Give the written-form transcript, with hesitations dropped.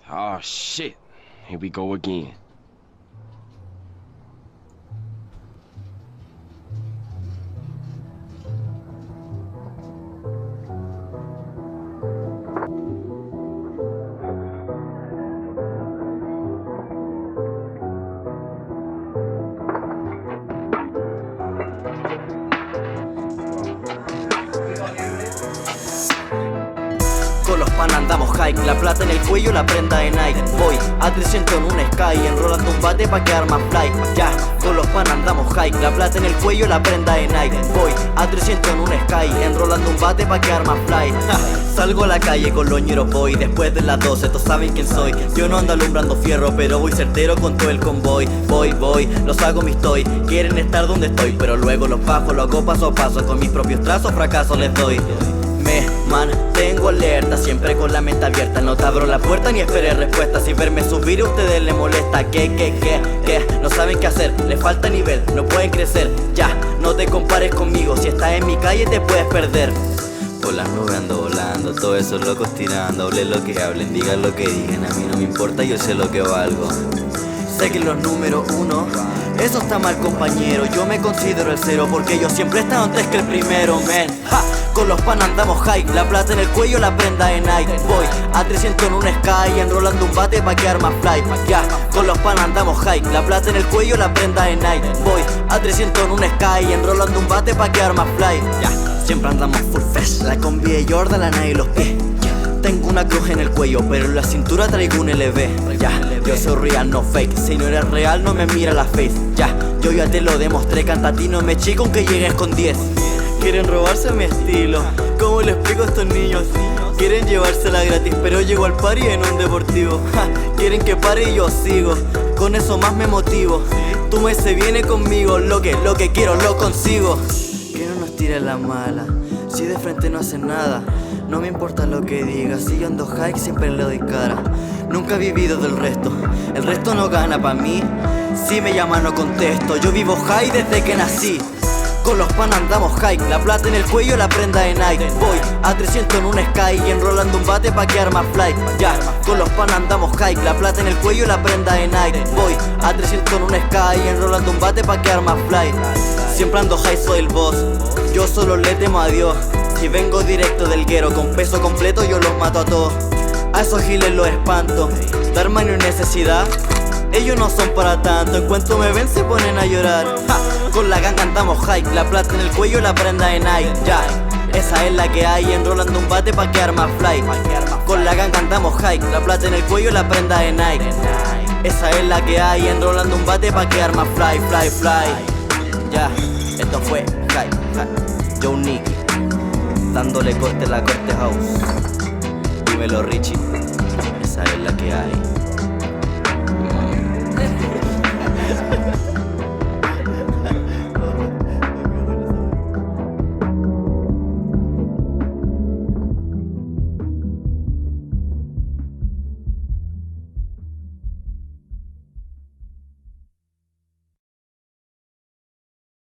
Oh shit, here we go again. Con los pan andamos hike, la plata en el cuello, la prenda de Nike. Voy a 300 en un sky, enrolando un bate pa' quedar más fly. Ya, con los pan andamos hike, la plata en el cuello, la prenda de Nike. Voy a 300 en un sky, enrolando un bate pa' quedar más fly. Salgo a la calle con los ñeros voy, después de las 12 todos saben quién soy. Yo no ando alumbrando fierro, pero voy certero con todo el convoy. Voy, los hago mis toy, quieren estar donde estoy, pero luego los bajo, lo hago paso a paso, con mis propios trazos fracaso les doy. Me mantengo alerta, siempre con la mente abierta. No te abro la puerta ni esperé respuesta. Si verme subir a ustedes les molesta. ¿Qué? No saben qué hacer, les falta nivel, no pueden crecer. Ya, no te compares conmigo, si estás en mi calle te puedes perder. Por las nubes ando volando, todos esos locos tirando. Hablen lo que hablen, digan lo que digan, a mí no me importa, yo sé lo que valgo. Sé que los número uno, eso está mal compañero. Yo me considero el cero porque yo siempre he estado antes que el primero, man. Con los pan andamos hike, la plata en el cuello, la prenda de Nike. Voy a 300 en un sky, enrolando un bate pa' quedar más fly. Ya, con los pan andamos hike, la plata en el cuello, la prenda de Nike. Voy a 300 en un sky, enrolando un bate pa' quedar más fly. Ya, siempre andamos full fresh, la combi de Jordan, la Nike y los pies. Tengo una cruz en el cuello, pero en la cintura traigo un LV. Ya, yo soy real, no fake. Si no eres real, no me mira la face. Ya, yo ya te lo demostré, cantatino, me chico aunque llegues con 10. Quieren robarse mi estilo, ¿cómo le explico a estos niños? Quieren llevársela gratis, pero llego al party en un deportivo. Quieren que pare y yo sigo, con eso más me motivo. Tú me se viene conmigo, lo que quiero lo consigo. Que no nos tire la mala, si de frente no hacen nada. No me importa lo que digas, si yo ando hike siempre le doy cara. Nunca he vivido del resto, el resto no gana pa' mí. Si me llaman no contesto, yo vivo high desde que nací. Con los pan andamos hike, la plata en el cuello, la prenda de Nike. Voy a 300 en un sky, y enrolando un bate pa' quedar más fly. Ya, con los pan andamos hike, la plata en el cuello, la prenda de Nike. Voy a 300 en un sky, y enrolando un bate pa' quedar más fly. Siempre ando high, soy el boss, yo solo le temo a Dios. Si vengo directo del guero, con peso completo yo los mato a todos. A esos giles los espanto, dar mano y necesidad, ellos no son para tanto. En cuanto me ven se ponen a llorar. Con la ganga andamos hike, la plata en el cuello, la prenda de Nike. Ya, esa es la que hay, enrolando un bate pa' quedar más fly. Con la ganga andamos hike, la plata en el cuello, la prenda de Nike. Esa es la que hay, enrolando un bate pa' quedar más fly. Ya, esto fue hike, Joe Nicky, dándole corte a la corte house. Dímelo Richie, esa es la que hay.